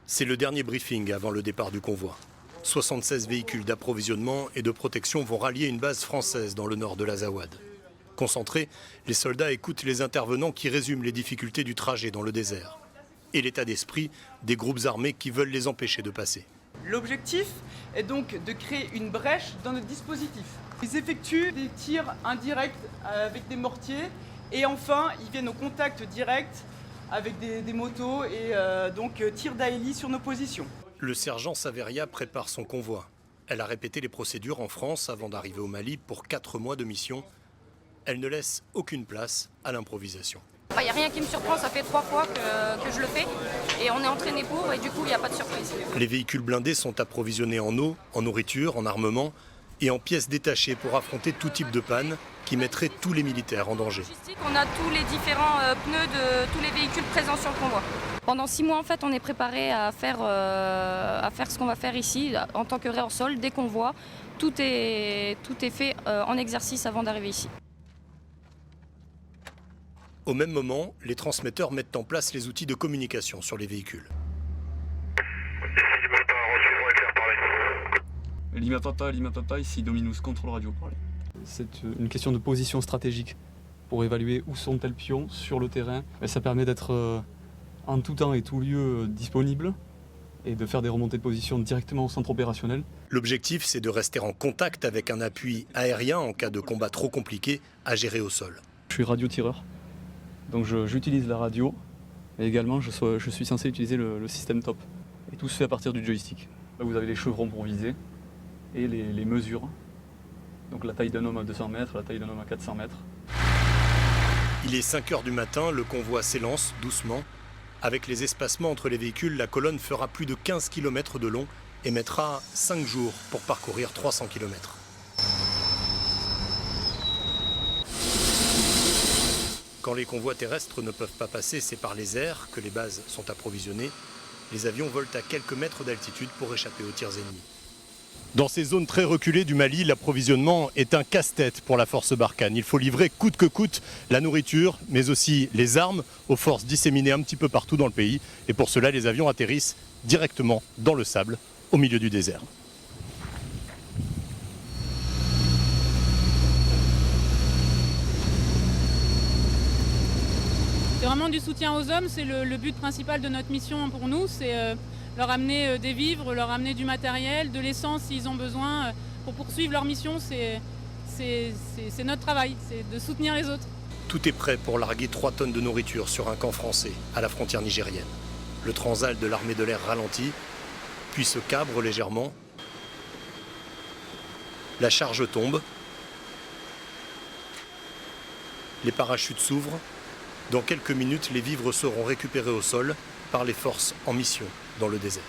C'est le dernier briefing avant le départ du convoi. 76 véhicules d'approvisionnement et de protection vont rallier une base française dans le nord de l'Azawad. Concentrés, les soldats écoutent les intervenants qui résument les difficultés du trajet dans le désert et l'état d'esprit des groupes armés qui veulent les empêcher de passer. L'objectif est donc de créer une brèche dans notre dispositif. Ils effectuent des tirs indirects avec des mortiers et enfin ils viennent au contact direct avec des motos et donc tir d'Aélie sur nos positions. Le sergent Saveria prépare son convoi. Elle a répété les procédures en France avant d'arriver au Mali pour 4 mois de mission. Elle ne laisse aucune place à l'improvisation. Il n'y a rien qui me surprend, ça fait 3 fois que je le fais et on est entraîné pour et du coup il n'y a pas de surprise. Les véhicules blindés sont approvisionnés en eau, en nourriture, en armement et en pièces détachées pour affronter tout type de panne qui mettrait tous les militaires en danger. On a tous les différents pneus de tous les véhicules présents sur le convoi. Pendant 6 mois en fait on est préparé à faire ce qu'on va faire ici en tant que réhors-sol dès qu'on voit. Tout est fait en exercice avant d'arriver ici. Au même moment, les transmetteurs mettent en place les outils de communication sur les véhicules. Limatata, ici Dominus, contrôle radio. C'est une question de position stratégique pour évaluer où sont tels pions sur le terrain. Et ça permet d'être en tout temps et tout lieu disponible et de faire des remontées de position directement au centre opérationnel. L'objectif, c'est de rester en contact avec un appui aérien en cas de combat trop compliqué à gérer au sol. Je suis radiotireur, donc j'utilise la radio et également je suis censé utiliser le système top. Et tout se fait à partir du joystick. Là vous avez les chevrons pour viser et les mesures. Donc la taille d'un homme à 200 mètres, la taille d'un homme à 400 mètres. Il est 5 h du matin, le convoi s'élance doucement. Avec les espacements entre les véhicules, la colonne fera plus de 15 km de long et mettra 5 jours pour parcourir 300 km. Quand les convois terrestres ne peuvent pas passer, c'est par les airs que les bases sont approvisionnées. Les avions volent à quelques mètres d'altitude pour échapper aux tirs ennemis. Dans ces zones très reculées du Mali, l'approvisionnement est un casse-tête pour la force Barkhane. Il faut livrer coûte que coûte la nourriture, mais aussi les armes aux forces disséminées un petit peu partout dans le pays. Et pour cela, les avions atterrissent directement dans le sable, au milieu du désert. C'est vraiment du soutien aux hommes, c'est le but principal de notre mission pour nous, c'est leur amener des vivres, leur amener du matériel, de l'essence s'ils ont besoin pour poursuivre leur mission. C'est notre travail, c'est de soutenir les autres. Tout est prêt pour larguer 3 tonnes de nourriture sur un camp français à la frontière nigérienne. Le Transal de l'armée de l'air ralentit, puis se cabre légèrement. La charge tombe. Les parachutes s'ouvrent. Dans quelques minutes, les vivres seront récupérés au sol par les forces en mission dans le désert.